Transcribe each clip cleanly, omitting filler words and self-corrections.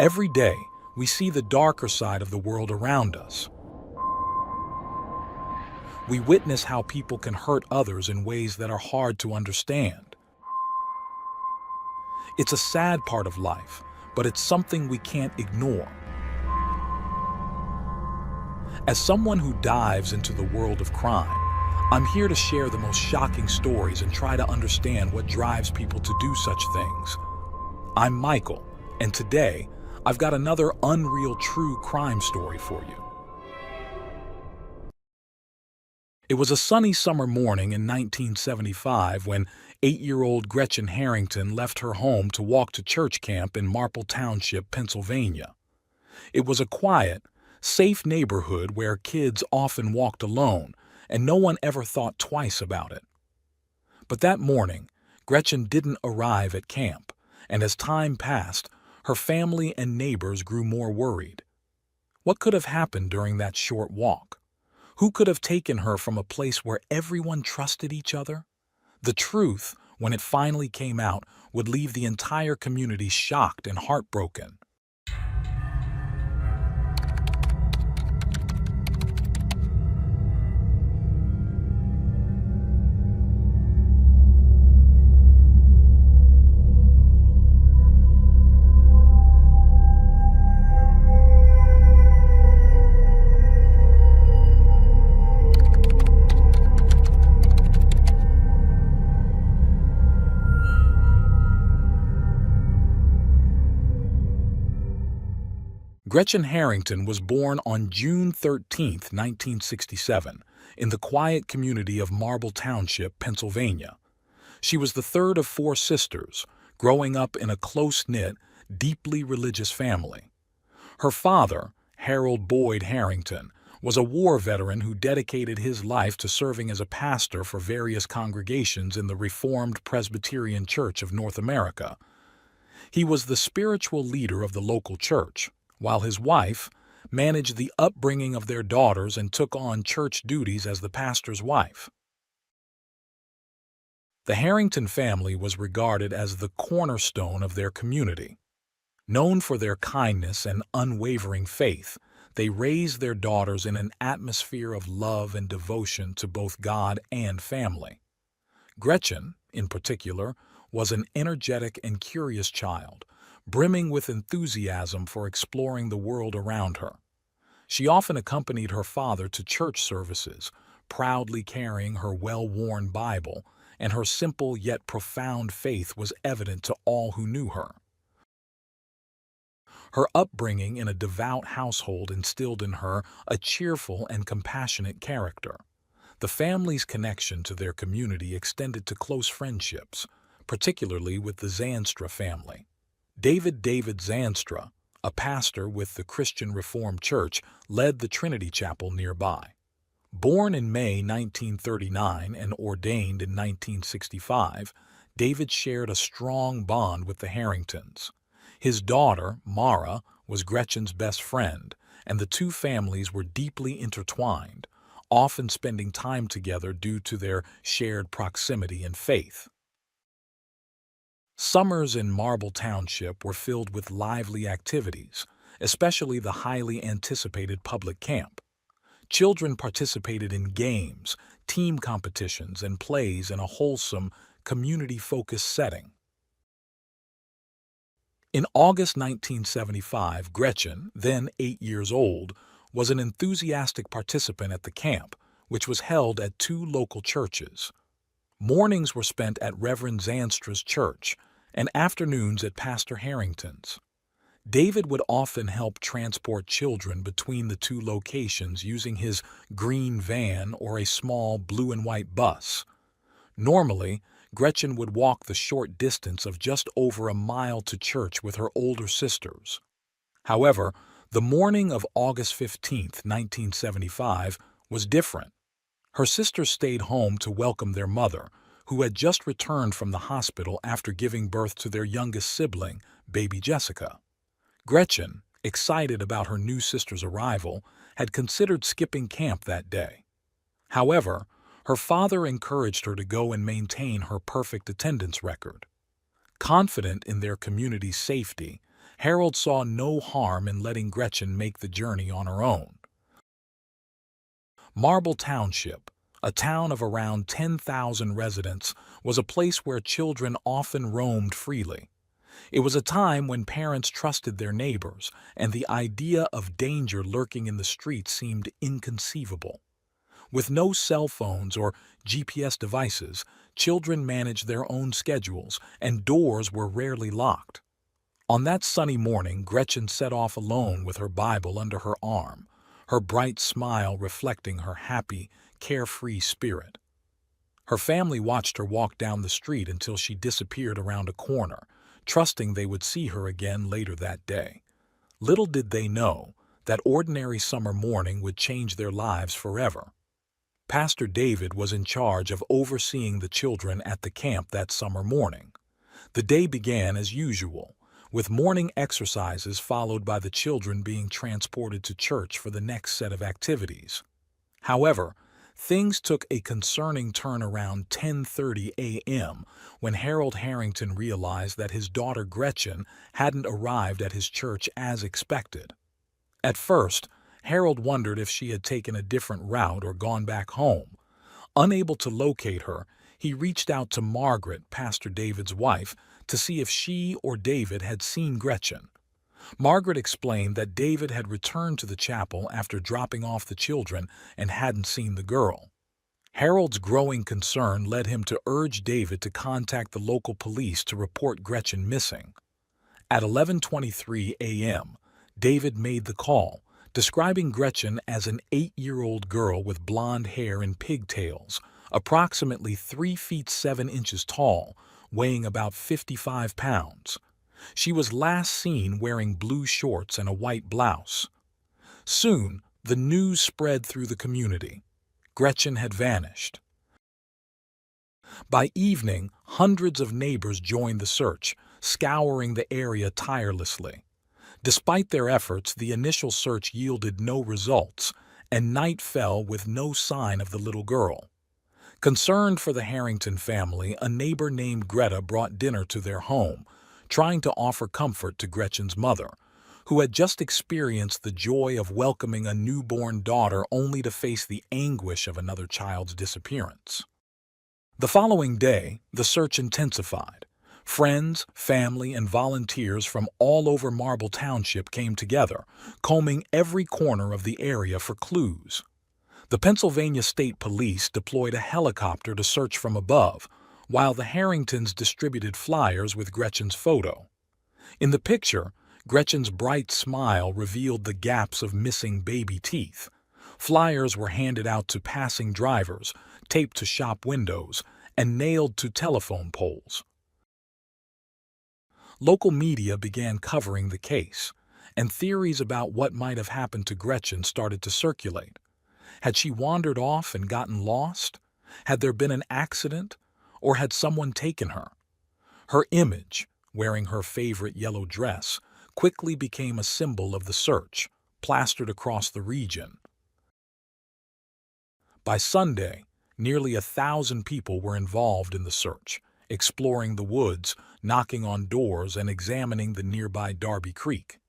Every day, we see the darker side of the world around us. We witness how people can hurt others in ways that are hard to understand. It's a sad part of life, but it's something we can't ignore. As someone who dives into the world of crime, I'm here to share the most shocking stories and try to understand what drives people to do such things. I'm Michael, and today, I've got another unreal true crime story for you. It was a sunny summer morning in 1975 when 8-year-old Gretchen Harrington left her home to walk to church camp in Marple Township, Pennsylvania. It was a quiet, safe neighborhood where kids often walked alone, and no one ever thought twice about it. But that morning, Gretchen didn't arrive at camp, and as time passed, her family and neighbors grew more worried. What could have happened during that short walk? Who could have taken her from a place where everyone trusted each other? The truth, when it finally came out, would leave the entire community shocked and heartbroken. Gretchen Harrington was born on June 13, 1967, in the quiet community of Marble Township, Pennsylvania. She was the third of 4 sisters, growing up in a close-knit, deeply religious family. Her father, Harold Boyd Harrington, was a war veteran who dedicated his life to serving as a pastor for various congregations in the Reformed Presbyterian Church of North America. He was the spiritual leader of the local church, while his wife managed the upbringing of their daughters and took on church duties as the pastor's wife. The Harrington family was regarded as the cornerstone of their community. Known for their kindness and unwavering faith, they raised their daughters in an atmosphere of love and devotion to both God and family. Gretchen, in particular, was an energetic and curious child, brimming with enthusiasm for exploring the world around her. She often accompanied her father to church services, proudly carrying her well-worn Bible, and her simple yet profound faith was evident to all who knew her. Her upbringing in a devout household instilled in her a cheerful and compassionate character. The family's connection to their community extended to close friendships, particularly with the Zanstra family. David Zanstra, a pastor with the Christian Reformed Church, led the Trinity Chapel nearby. Born in May 1939 and ordained in 1965, David shared a strong bond with the Harringtons. His daughter, Mara, was Gretchen's best friend, and the two families were deeply intertwined, often spending time together due to their shared proximity and faith. Summers in Marble Township were filled with lively activities, especially the highly anticipated public camp. Children participated in games, team competitions, and plays in a wholesome, community-focused setting. In August 1975, Gretchen, then 8 years old, was an enthusiastic participant at the camp, which was held at 2 local churches. Mornings were spent at Reverend Zanstra's church, and afternoons at Pastor Harrington's. David would often help transport children between the 2 locations using his green van or a small blue and white bus. Normally, Gretchen would walk the short distance of just over a mile to church with her older sisters. However, the morning of August 15, 1975, was different. Her sisters stayed home to welcome their mother, who had just returned from the hospital after giving birth to their youngest sibling, baby Jessica. Gretchen, excited about her new sister's arrival, had considered skipping camp that day. However, her father encouraged her to go and maintain her perfect attendance record. Confident in their community's safety, Harold saw no harm in letting Gretchen make the journey on her own. Marble Township, a town of around 10,000 residents, was a place where children often roamed freely. It was a time when parents trusted their neighbors, and the idea of danger lurking in the streets seemed inconceivable. With no cell phones or GPS devices, children managed their own schedules, and doors were rarely locked. On that sunny morning, Gretchen set off alone with her Bible under her arm, her bright smile reflecting her happy, carefree spirit. Her family watched her walk down the street until she disappeared around a corner, trusting they would see her again later that day. Little did they know that ordinary summer morning would change their lives forever. Pastor David was in charge of overseeing the children at the camp that summer morning. The day began as usual, with morning exercises followed by the children being transported to church for the next set of activities. However, things took a concerning turn around 10:30 a.m. when Harold Harrington realized that his daughter Gretchen hadn't arrived at his church as expected. At first, Harold wondered if she had taken a different route or gone back home. Unable to locate her, he reached out to Margaret, Pastor David's wife, to see if she or David had seen Gretchen. Margaret explained that David had returned to the chapel after dropping off the children and hadn't seen the girl. Harold's growing concern led him to urge David to contact the local police to report Gretchen missing. At 11:23 a.m., David made the call, describing Gretchen as an 8-year-old girl with blonde hair and pigtails, approximately 3 feet 7 inches tall, weighing about 55 pounds. She was last seen wearing blue shorts and a white blouse. Soon, the news spread through the community. Gretchen had vanished. By evening, hundreds of neighbors joined the search, scouring the area tirelessly. Despite their efforts, the initial search yielded no results, and night fell with no sign of the little girl. Concerned for the Harrington family, a neighbor named Greta brought dinner to their home, trying to offer comfort to Gretchen's mother, who had just experienced the joy of welcoming a newborn daughter only to face the anguish of another child's disappearance. The following day, the search intensified. Friends, family, and volunteers from all over Marble Township came together, combing every corner of the area for clues. The Pennsylvania State Police deployed a helicopter to search from above, while the Harringtons distributed flyers with Gretchen's photo. In the picture, Gretchen's bright smile revealed the gaps of missing baby teeth. Flyers were handed out to passing drivers, taped to shop windows, and nailed to telephone poles. Local media began covering the case, and theories about what might have happened to Gretchen started to circulate. Had she wandered off and gotten lost? Had there been an accident? Or had someone taken her? Her image, wearing her favorite yellow dress, quickly became a symbol of the search, plastered across the region. By Sunday, nearly 1,000 people were involved in the search, exploring the woods, knocking on doors, and examining the nearby Darby Creek.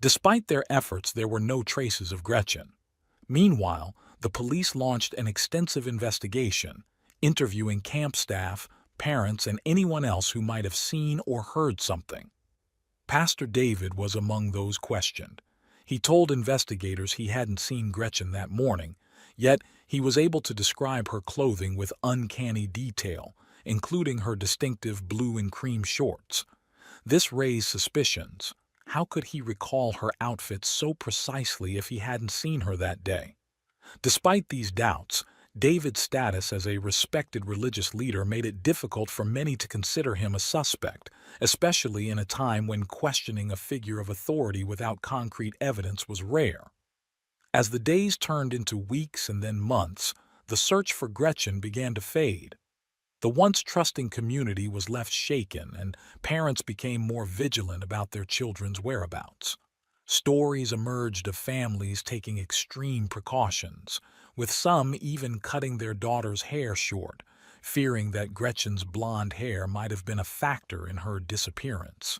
Despite their efforts, there were no traces of Gretchen. Meanwhile, the police launched an extensive investigation, interviewing camp staff, parents, and anyone else who might have seen or heard something. Pastor David was among those questioned. He told investigators he hadn't seen Gretchen that morning, yet he was able to describe her clothing with uncanny detail, including her distinctive blue and cream shorts. This raised suspicions. How could he recall her outfit so precisely if he hadn't seen her that day? Despite these doubts, David's status as a respected religious leader made it difficult for many to consider him a suspect, especially in a time when questioning a figure of authority without concrete evidence was rare. As the days turned into weeks and then months, the search for Gretchen began to fade. The once trusting community was left shaken, and parents became more vigilant about their children's whereabouts. Stories emerged of families taking extreme precautions, with some even cutting their daughter's hair short, fearing that Gretchen's blonde hair might have been a factor in her disappearance.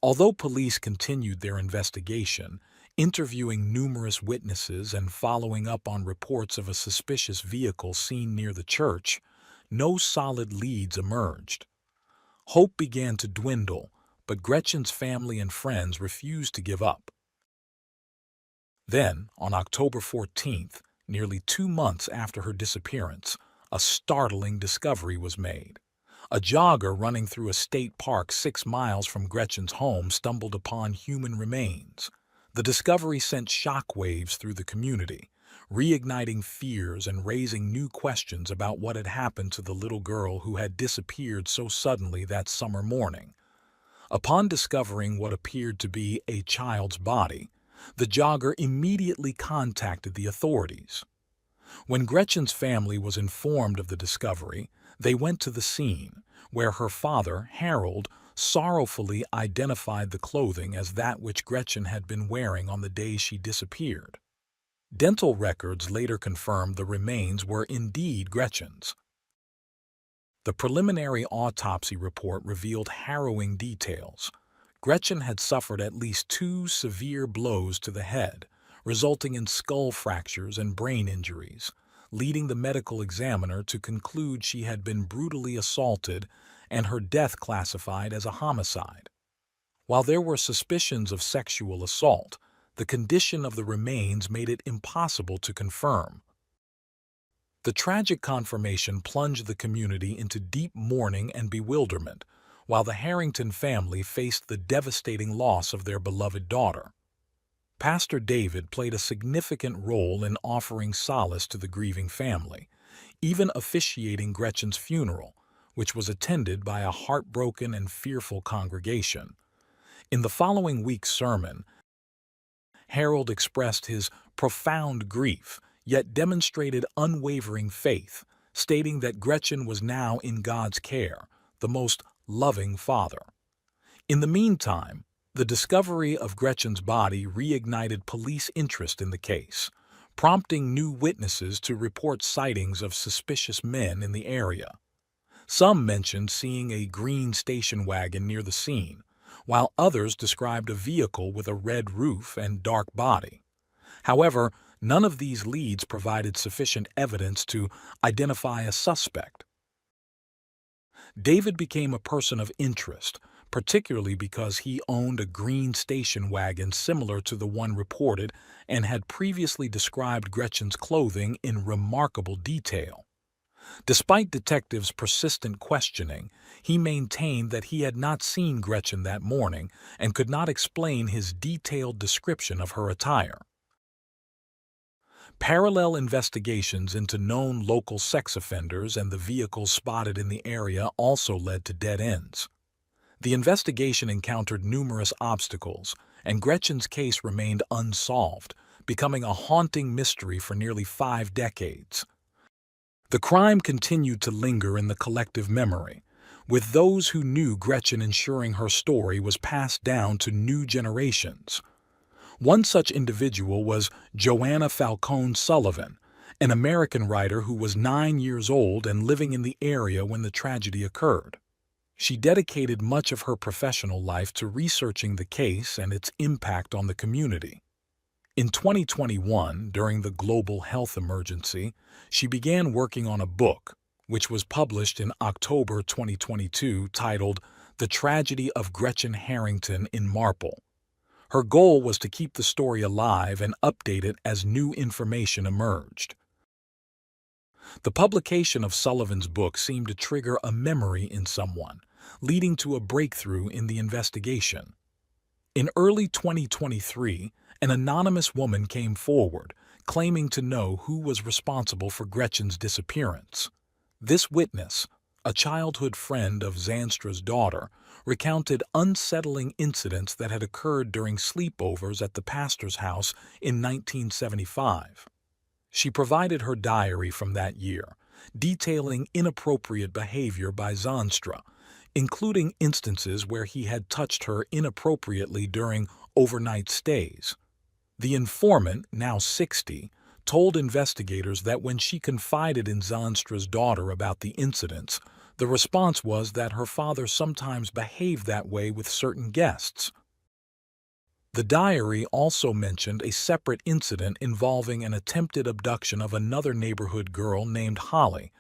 Although police continued their investigation, interviewing numerous witnesses and following up on reports of a suspicious vehicle seen near the church, no solid leads emerged. Hope began to dwindle, but Gretchen's family and friends refused to give up. Then, on October 14th, nearly 2 months after her disappearance, a startling discovery was made. A jogger running through a state park 6 miles from Gretchen's home stumbled upon human remains. The discovery sent shockwaves through the community, reigniting fears and raising new questions about what had happened to the little girl who had disappeared so suddenly that summer morning. Upon discovering what appeared to be a child's body, the jogger immediately contacted the authorities. When Gretchen's family was informed of the discovery, they went to the scene, where her father, Harold, sorrowfully identified the clothing as that which Gretchen had been wearing on the day she disappeared. Dental records later confirmed the remains were indeed Gretchen's. The preliminary autopsy report revealed harrowing details. Gretchen had suffered at least 2 severe blows to the head, resulting in skull fractures and brain injuries, leading the medical examiner to conclude she had been brutally assaulted and her death classified as a homicide. While there were suspicions of sexual assault, the condition of the remains made it impossible to confirm. The tragic confirmation plunged the community into deep mourning and bewilderment, while the Harrington family faced the devastating loss of their beloved daughter. Pastor David played a significant role in offering solace to the grieving family, even officiating Gretchen's funeral, which was attended by a heartbroken and fearful congregation. In the following week's sermon, Harold expressed his profound grief, yet demonstrated unwavering faith, stating that Gretchen was now in God's care, the most loving Father. In the meantime, the discovery of Gretchen's body reignited police interest in the case, prompting new witnesses to report sightings of suspicious men in the area. Some mentioned seeing a green station wagon near the scene, while others described a vehicle with a red roof and dark body. However, none of these leads provided sufficient evidence to identify a suspect. David became a person of interest, particularly because he owned a green station wagon similar to the one reported and had previously described Gretchen's clothing in remarkable detail. Despite detectives' persistent questioning, he maintained that he had not seen Gretchen that morning and could not explain his detailed description of her attire. Parallel investigations into known local sex offenders and the vehicles spotted in the area also led to dead ends. The investigation encountered numerous obstacles, and Gretchen's case remained unsolved, becoming a haunting mystery for nearly 5 decades. The crime continued to linger in the collective memory, with those who knew Gretchen ensuring her story was passed down to new generations. One such individual was Joanna Falcone Sullivan, an American writer who was 9 years old and living in the area when the tragedy occurred. She dedicated much of her professional life to researching the case and its impact on the community. In 2021, during the global health emergency, she began working on a book, which was published in October 2022, titled The Tragedy of Gretchen Harrington in Marple. Her goal was to keep the story alive and update it as new information emerged. The publication of Sullivan's book seemed to trigger a memory in someone, leading to a breakthrough in the investigation. In early 2023, an anonymous woman came forward, claiming to know who was responsible for Gretchen's disappearance. This witness, a childhood friend of Zanstra's daughter, recounted unsettling incidents that had occurred during sleepovers at the pastor's house in 1975. She provided her diary from that year, detailing inappropriate behavior by Zanstra, including instances where he had touched her inappropriately during overnight stays. The informant, now 60, told investigators that when she confided in Zanstra's daughter about the incidents, The response was that her father sometimes behaved that way with certain guests. The diary also mentioned a separate incident involving an attempted abduction of another neighborhood girl named Holly,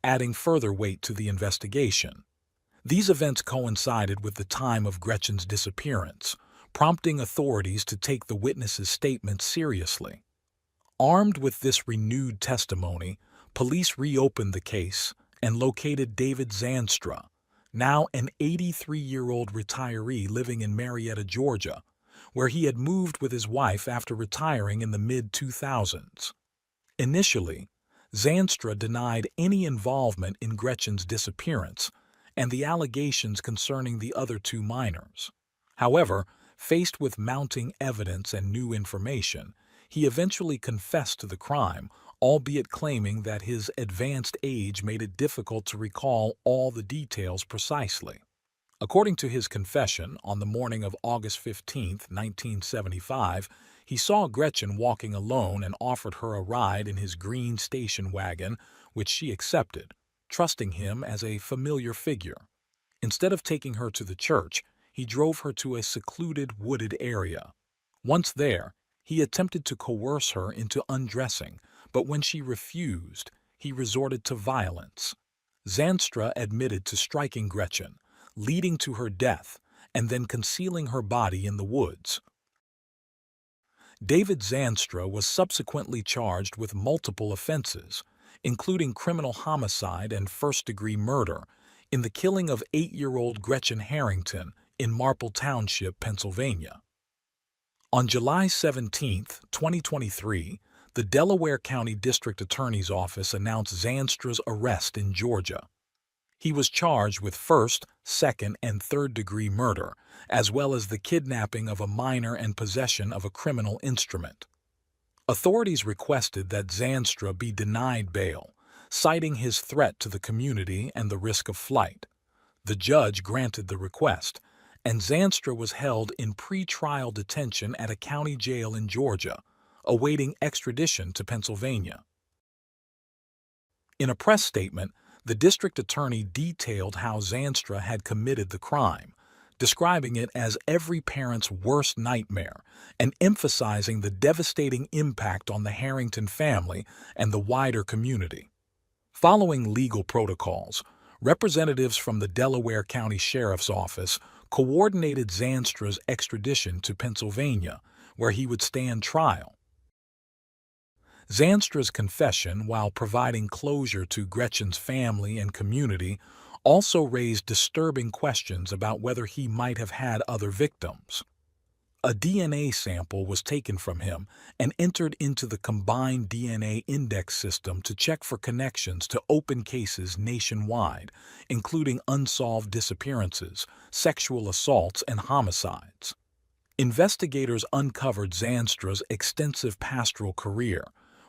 adding further weight to the investigation. These events coincided with the time of Gretchen's disappearance, prompting authorities to take the witness's statement seriously. Armed with this renewed testimony, police reopened the case and located David Zanstra, now an 83-year-old retiree living in Marietta, Georgia, where he had moved with his wife after retiring in the mid-2000s. Initially, Zanstra denied any involvement in Gretchen's disappearance and the allegations concerning the other two minors. However, faced with mounting evidence and new information, he eventually confessed to the crime, albeit claiming that his advanced age made it difficult to recall all the details precisely. According to his confession, on the morning of August 15, 1975, he saw Gretchen walking alone and offered her a ride in his green station wagon, which she accepted, trusting him as a familiar figure. Instead of taking her to the church, he drove her to a secluded, wooded area. Once there, he attempted to coerce her into undressing, but when she refused, he resorted to violence. Zanstra admitted to striking Gretchen, leading to her death, and then concealing her body in the woods. David Zanstra was subsequently charged with multiple offenses, including criminal homicide and first-degree murder, in the killing of 8-year-old Gretchen Harrington in Marple Township, Pennsylvania. On July 17, 2023, the Delaware County District Attorney's Office announced Zanstra's arrest in Georgia. He was charged with first, second, and third-degree murder, as well as the kidnapping of a minor and possession of a criminal instrument. Authorities requested that Zanstra be denied bail, citing his threat to the community and the risk of flight. The judge granted the request, and Zanstra was held in pre-trial detention at a county jail in Georgia, awaiting extradition to Pennsylvania. In a press statement, the district attorney detailed how Zanstra had committed the crime, describing it as every parent's worst nightmare and emphasizing the devastating impact on the Harrington family and the wider community. Following legal protocols, representatives from the Delaware County Sheriff's Office coordinated Zanstra's extradition to Pennsylvania, where he would stand trial. Zanstra's confession, while providing closure to Gretchen's family and community, also raised disturbing questions about whether he might have had other victims. A DNA sample was taken from him and entered into the combined DNA index system to check for connections to open cases nationwide, including unsolved disappearances, sexual assaults, and homicides. Investigators uncovered Zanstra's extensive pastoral career,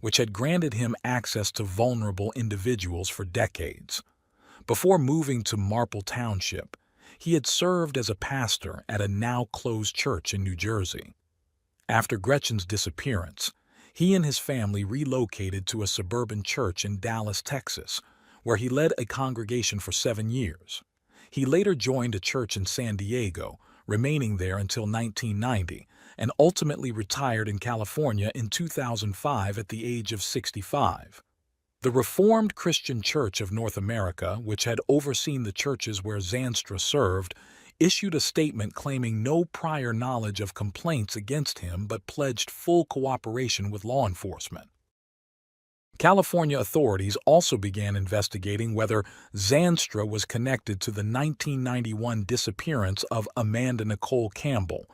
which had granted him access to vulnerable individuals for decades. Before moving to Marple Township, he had served as a pastor at a now-closed church in New Jersey. After Gretchen's disappearance, he and his family relocated to a suburban church in Dallas, Texas, where he led a congregation for 7 years. He later joined a church in San Diego, remaining there until 1990, and ultimately retired in California in 2005 at the age of 65. The Reformed Christian Church of North America, which had overseen the churches where Zanstra served, issued a statement claiming no prior knowledge of complaints against him but pledged full cooperation with law enforcement. California authorities also began investigating whether Zanstra was connected to the 1991 disappearance of Amanda Nicole Campbell,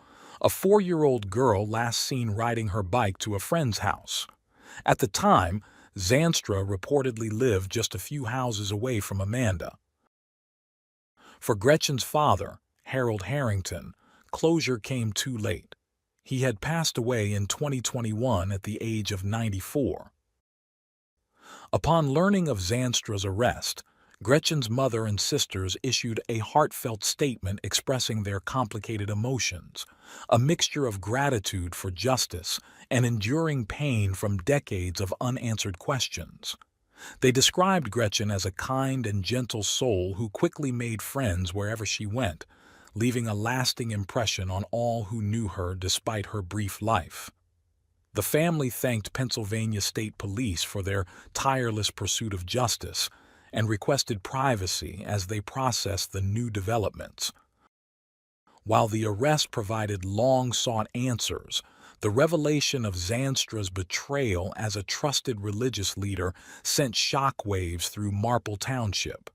a 4-year-old girl last seen riding her bike to a friend's house. At the time, Zanstra reportedly lived just a few houses away from Amanda. For Gretchen's father, Harold Harrington, closure came too late. He had passed away in 2021 at the age of 94. Upon learning of Zanstra's arrest, Gretchen's mother and sisters issued a heartfelt statement expressing their complicated emotions, a mixture of gratitude for justice and enduring pain from decades of unanswered questions. They described Gretchen as a kind and gentle soul who quickly made friends wherever she went, leaving a lasting impression on all who knew her despite her brief life. The family thanked Pennsylvania State Police for their tireless pursuit of justice and requested privacy as they processed the new developments. While the arrest provided long-sought answers, the revelation of Zanstra's betrayal as a trusted religious leader sent shockwaves through Marple Township.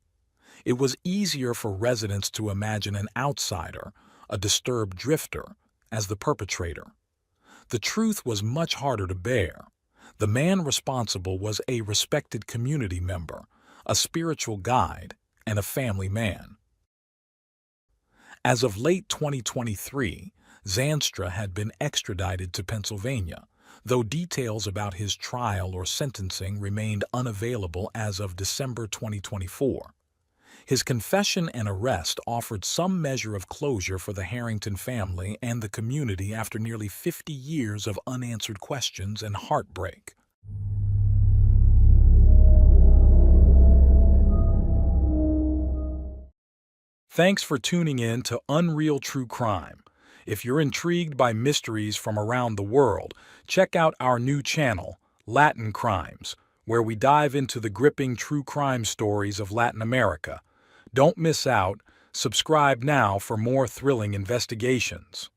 It was easier for residents to imagine an outsider, a disturbed drifter, as the perpetrator. The truth was much harder to bear. The man responsible was a respected community member, a spiritual guide, and a family man. As of late 2023, Zanstra had been extradited to Pennsylvania, though details about his trial or sentencing remained unavailable as of December 2024. His confession and arrest offered some measure of closure for the Harrington family and the community after nearly 50 years of unanswered questions and heartbreak. Thanks for tuning in to Unreal True Crime. If you're intrigued by mysteries from around the world, check out our new channel, Latin Crimes, where we dive into the gripping true crime stories of Latin America. Don't miss out. Subscribe now for more thrilling investigations.